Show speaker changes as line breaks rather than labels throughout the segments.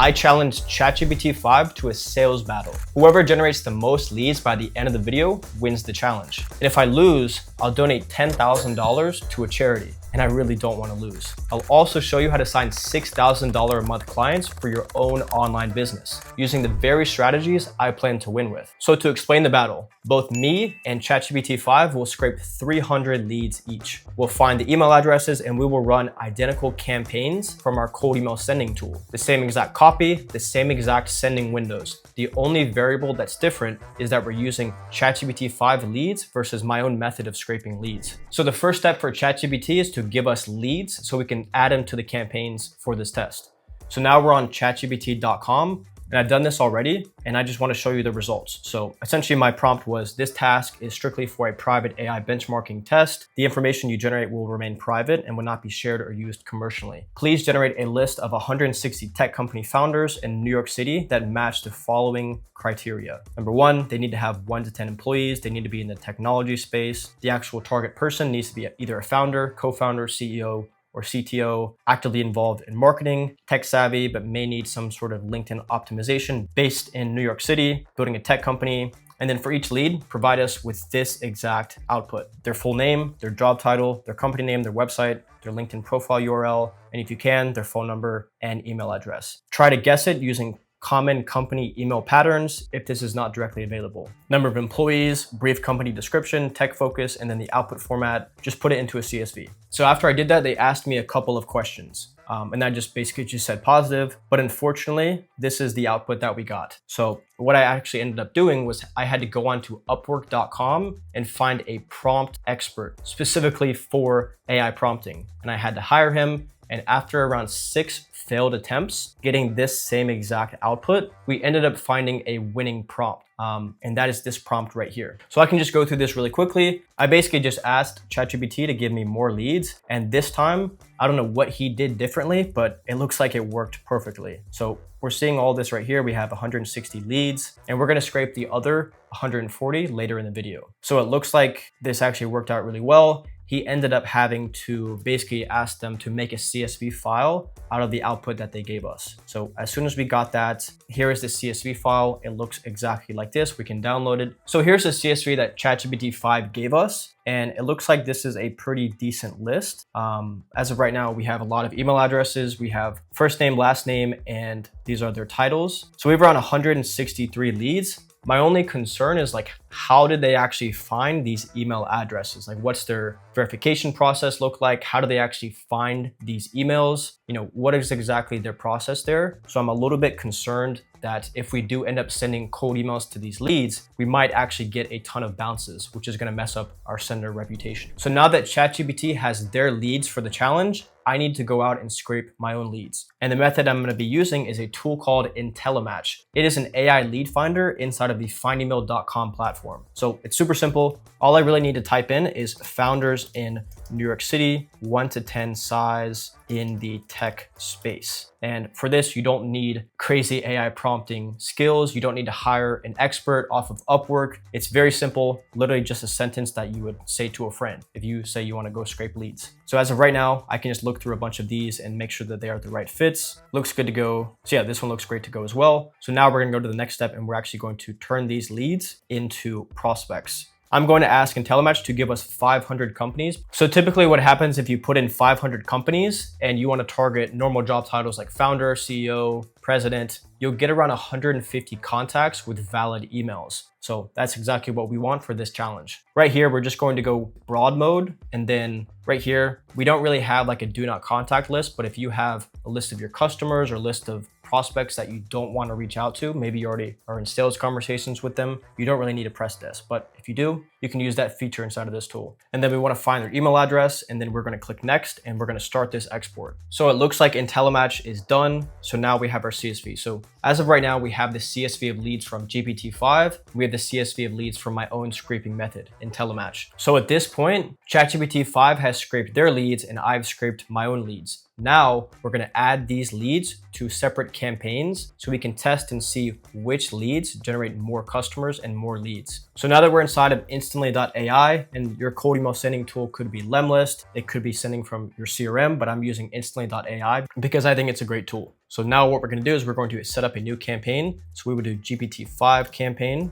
I challenged ChatGPT-5 to a sales battle. Whoever generates the most leads by the end of the video wins the challenge. And if I lose, I'll donate $10,000 to a charity. And I really don't want to lose. I'll also show you how to sign $6,000 a month clients for your own online business using the very strategies I plan to win with. So to explain the battle, both me and ChatGPT-5 will scrape 300 leads each. We'll find the email addresses and we will run identical campaigns from our cold email sending tool. The same exact copy, the same exact sending windows. The only variable that's different is that we're using ChatGPT-5 leads versus my own method of scraping leads. So the first step for ChatGPT is to give us leads so we can add them to the campaigns for this test. So now we're on chatgpt.com and I've done this already and I just want to show you the results. So essentially my prompt was, this task is strictly for a private AI benchmarking test. The information you generate will remain private and will not be shared or used commercially. Please generate a list of 160 tech company founders in New York City that match the following criteria. Number one, they need to have 1 to 10 employees. They need to be in the technology space. The actual target person needs to be either a founder, co-founder, CEO, or CTO, actively involved in marketing, tech savvy, but may need some sort of LinkedIn optimization, based in New York City, building a tech company. And then for each lead, provide us with this exact output: their full name, their job title, their company name, their website, their LinkedIn profile URL, and if you can, their phone number and email address. Try to guess it using common company email patterns if this is not directly available. Number of employees, brief company description, tech focus, and then the output format, just put it into a CSV. So after I did that, they asked me a couple of questions. And I just basically said positive, but unfortunately, this is the output that we got. So what I actually ended up doing was I had to go on to upwork.com and find a prompt expert specifically for AI prompting. And I had to hire him. And after around 6 failed attempts, getting this same exact output, we ended up finding a winning prompt. And that is this prompt right here. So I can just go through this really quickly. I basically just asked ChatGPT to give me more leads. And this time, I don't know what he did differently, but it looks like it worked perfectly. So we're seeing all this right here. We have 160 leads and we're gonna scrape the other 140 later in the video. So it looks like this actually worked out really well. He ended up having to basically ask them to make a CSV file out of the output that they gave us. So as soon as we got that, here is the CSV file. It looks exactly like this. We can download it. So here's the CSV that ChatGPT-5 gave us. And it looks like this is a pretty decent list. As of right now, we have a lot of email addresses. We have first name, last name, and these are their titles. So we have around 163 leads. My only concern is like, how did they actually find these email addresses? Like, what's their verification process look like? How do they actually find these emails? You know, what is exactly their process there? So I'm a little bit concerned that if we do end up sending cold emails to these leads, we might actually get a ton of bounces, which is gonna mess up our sender reputation. So now that ChatGPT has their leads for the challenge, I need to go out and scrape my own leads. And the method I'm gonna be using is a tool called IntelliMatch. It is an AI lead finder inside of the findemail.com platform. So it's super simple. All I really need to type in is founders in New York City, 1 to 10 size in the tech space. And for this, you don't need crazy AI prompting skills. You don't need to hire an expert off of Upwork. It's very simple, literally just a sentence that you would say to a friend if you say you want to go scrape leads. So as of right now, I can just look through a bunch of these and make sure that they are the right fits. Looks good to go. So yeah, this one looks great to go as well. So now we're gonna go to the next step and we're actually going to turn these leads into prospects. I'm going to ask IntelliMatch to give us 500 companies. So typically what happens if you put in 500 companies and you want to target normal job titles like founder, CEO, president, you'll get around 150 contacts with valid emails. So that's exactly what we want for this challenge. Right here, we're just going to go broad mode. And then right here, we don't really have like a do not contact list, but if you have a list of your customers or list of prospects that you don't want to reach out to, maybe you already are in sales conversations with them, you don't really need to press this. But if you do, you can use that feature inside of this tool. And then we want to find their email address, and then we're going to click next, and we're going to start this export. So it looks like IntelliMatch is done. So now we have our CSV. So as of right now, we have the CSV of leads from GPT-5. We have the CSV of leads from my own scraping method, IntelliMatch. So at this point, ChatGPT-5 has scraped their leads and I've scraped my own leads. Now we're going to add these leads to separate campaigns so we can test and see which leads generate more customers and more leads. So now that we're inside of instant instantly.ai, and your cold email sending tool could be Lemlist. It could be sending from your CRM, but I'm using instantly.ai because I think it's a great tool. So now what we're going to do is we're going to set up a new campaign. So we would do GPT-5 campaign,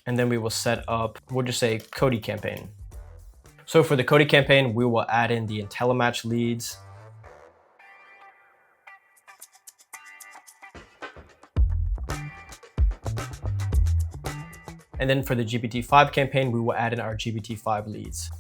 and then we will set up, we'll just say Cody campaign. So for the Cody campaign, we will add in the IntelliMatch leads. And then for the GPT-5 campaign, we will add in our GPT-5 leads.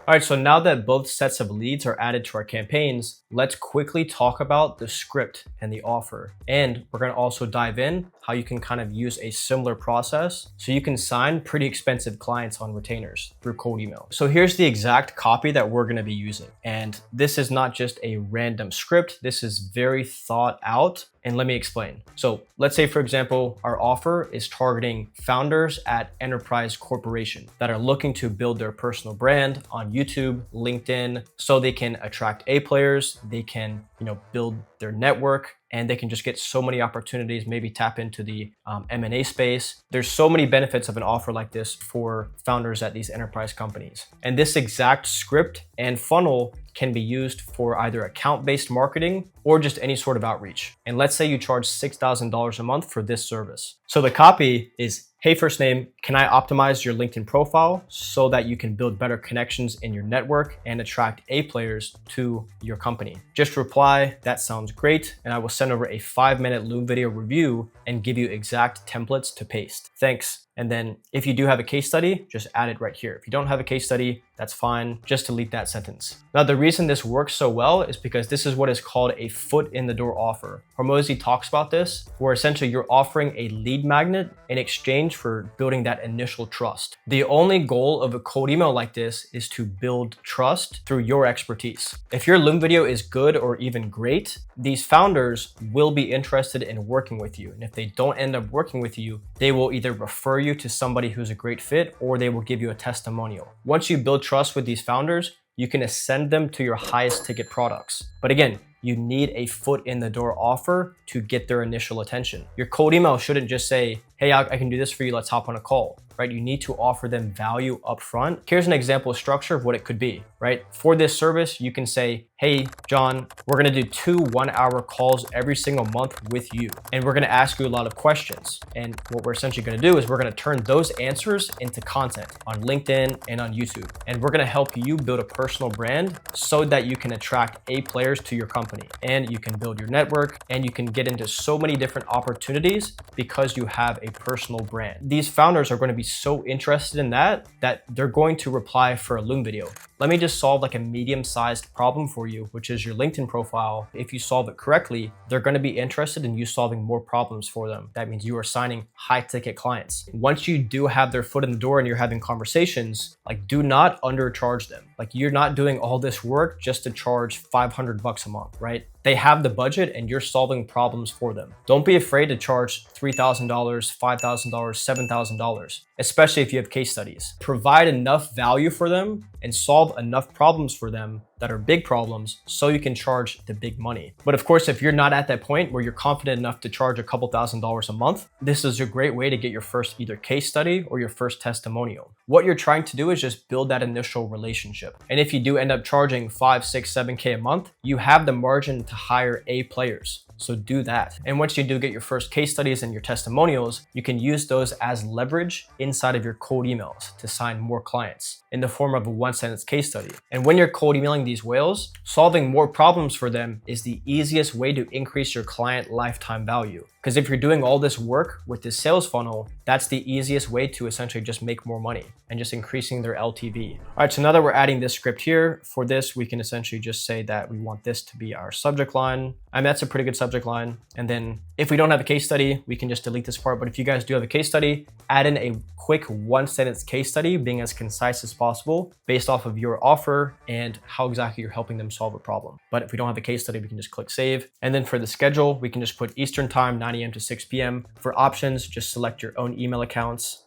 All right, so now that both sets of leads are added to our campaigns, let's quickly talk about the script and the offer. And we're gonna also dive in how you can kind of use a similar process so you can sign pretty expensive clients on retainers through cold email. So here's the exact copy that we're gonna be using. And this is not just a random script, this is very thought out. And let me explain. So let's say, for example, our offer is targeting founders at enterprise corporation that are looking to build their personal brand on YouTube, LinkedIn, so they can attract A players, they can, build their network, and they can just get so many opportunities, maybe tap into the M&A space. There's so many benefits of an offer like this for founders at these enterprise companies. And this exact script and funnel can be used for either account-based marketing or just any sort of outreach. And let's say you charge $6,000 a month for this service. So the copy is, hey, first name, can I optimize your LinkedIn profile so that you can build better connections in your network and attract A players to your company? Just reply, that sounds great, and I will send over a 5-minute Loom video review and give you exact templates to paste. Thanks. And then if you do have a case study, just add it right here. If you don't have a case study, that's fine. Just delete that sentence. Now, the reason this works so well is because this is what is called a foot in the door offer. Hormozi talks about this, where essentially you're offering a lead magnet in exchange for building that initial trust. The only goal of a cold email like this is to build trust through your expertise. If your Loom video is good or even great, these founders will be interested in working with you. And if they don't end up working with you, they will either refer you to somebody who's a great fit, or they will give you a testimonial. Once you build trust with these founders, you can ascend them to your highest ticket products. But again, you need a foot in the door offer to get their initial attention. Your cold email shouldn't just say, hey, I can do this for you, let's hop on a call, right? You need to offer them value upfront. Here's an example structure of what it could be, right? For this service, you can say, hey, John, we're gonna do 2 1-hour calls every single month with you. And we're gonna ask you a lot of questions. And what we're essentially gonna do is we're gonna turn those answers into content on LinkedIn and on YouTube. And we're gonna help you build a personal brand so that you can attract A players to your company. And you can build your network, and you can get into so many different opportunities because you have a personal brand. These founders are going to be so interested in that they're going to reply for a Loom video. Let me just solve like a medium-sized problem for you, which is your LinkedIn profile. If you solve it correctly, they're going to be interested in you solving more problems for them. That means you are signing high-ticket clients. Once you do have their foot in the door and you're having conversations, like, do not undercharge them. Like, you're not doing all this work just to charge $500 a month, right? They have the budget and you're solving problems for them. Don't be afraid to charge $3,000, $5,000, $7,000, especially if you have case studies. Provide enough value for them and solve enough problems for them that are big problems so you can charge the big money. But of course, if you're not at that point where you're confident enough to charge a couple $1,000s a month, this is a great way to get your first either case study or your first testimonial. What you're trying to do is just build that initial relationship. And if you do end up charging 5, 6, 7K a month, you have the margin to hire A players. So do that. And once you do get your first case studies and your testimonials, you can use those as leverage inside of your cold emails to sign more clients in the form of a 1-sentence case study. And when you're cold emailing these whales, solving more problems for them is the easiest way to increase your client lifetime value. Because if you're doing all this work with this sales funnel, that's the easiest way to essentially just make more money and just increasing their LTV. All right, so now that we're adding this script here, for this, we can essentially just say that we want this to be our subject line. I mean, that's a pretty good subject line. And then if we don't have a case study, we can just delete this part. But if you guys do have a case study, add in a quick 1-sentence case study, being as concise as possible based off of your offer and how exactly you're helping them solve a problem. But if we don't have a case study, we can just click save. And then for the schedule, we can just put Eastern time, 9 a.m. to 6 p.m. For options, just select your own email accounts.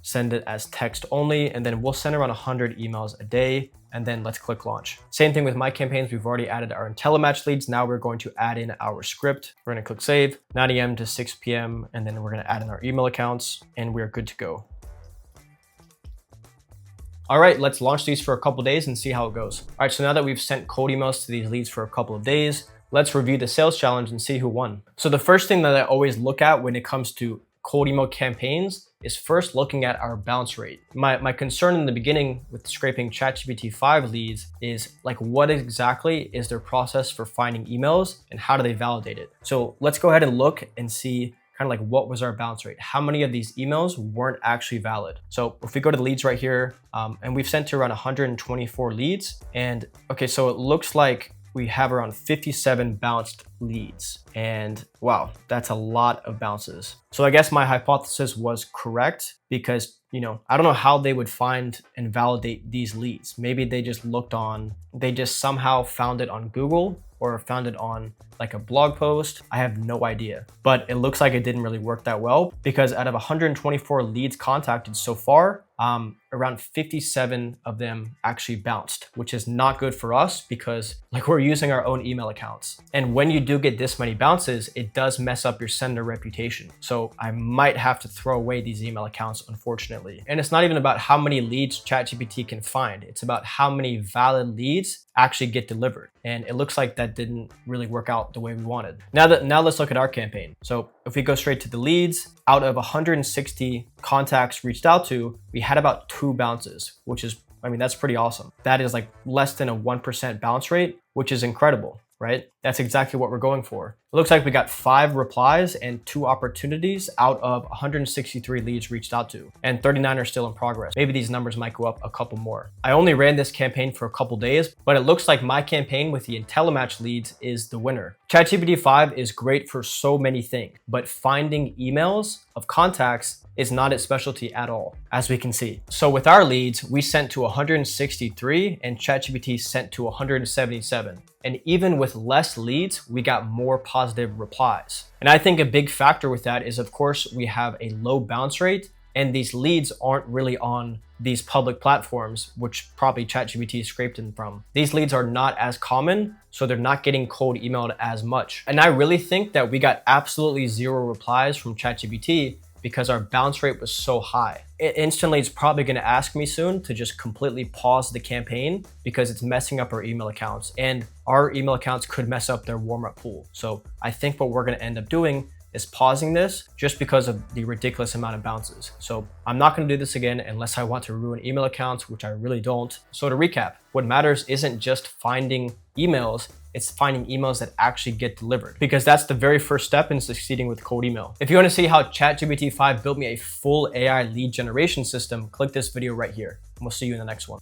Send it as text only, and then we'll send around 100 emails a day. and then let's click launch. Same thing with my campaigns. We've already added our IntelliMatch leads. Now we're going to add in our script. We're going to click save, 9 a.m. to 6 p.m. And then we're going to add in our email accounts and we're good to go. All right, let's launch these for a couple days and see how it goes. All right, so now that we've sent cold emails to these leads for a couple of days, let's review the sales challenge and see who won. So the first thing that I always look at when it comes to cold email campaigns is first looking at our bounce rate. My concern in the beginning with scraping ChatGPT-5 leads is like, what exactly is their process for finding emails and how do they validate it? So let's go ahead and look and see kind of like what was our bounce rate? How many of these emails weren't actually valid? So if we go to the leads right here, and we've sent to around 124 leads. And okay, so it looks like we have around 57 bounced leads. And wow, that's a lot of bounces. So I guess my hypothesis was correct because, you know, I don't know how they would find and validate these leads. Maybe they just they just somehow found it on Google or found it on like a blog post. I have no idea, but it looks like it didn't really work that well because out of 124 leads contacted so far, around 57 of them actually bounced, which is not good for us because like we're using our own email accounts. And when you do get this many bounces, it does mess up your sender reputation. So I might have to throw away these email accounts, unfortunately. And it's not even about how many leads ChatGPT can find. It's about how many valid leads actually get delivered. And it looks like that didn't really work out the way we wanted. Now let's look at our campaign. So if we go straight to the leads, out of 160 contacts reached out to, we had about 2 bounces, which is, I mean, that's pretty awesome. That is like less than a 1% bounce rate, which is incredible, right? That's exactly what we're going for. It looks like we got 5 replies and 2 opportunities out of 163 leads reached out to, and 39 are still in progress. Maybe these numbers might go up a couple more. I only ran this campaign for a couple days, but it looks like my campaign with the IntelliMatch leads is the winner. ChatGPT-5 is great for so many things, but finding emails of contacts is not its specialty at all, as we can see. So with our leads, we sent to 163 and ChatGPT sent to 177. And even with less leads, we got more positive replies. And I think a big factor with that is, of course, we have a low bounce rate and these leads aren't really on these public platforms, which probably ChatGPT scraped them from. These leads are not as common, so they're not getting cold emailed as much. And I really think that we got absolutely 0 replies from ChatGPT because our bounce rate was so high. Instantly, it's probably gonna ask me soon to just completely pause the campaign because it's messing up our email accounts, and our email accounts could mess up their warm-up pool. So I think what we're gonna end up doing is pausing this just because of the ridiculous amount of bounces. So I'm not gonna do this again unless I want to ruin email accounts, which I really don't. So to recap, what matters isn't just finding emails, it's finding emails that actually get delivered, because that's the very first step in succeeding with cold email. If you want to see how ChatGPT-5 built me a full AI lead generation system, click this video right here, and we'll see you in the next one.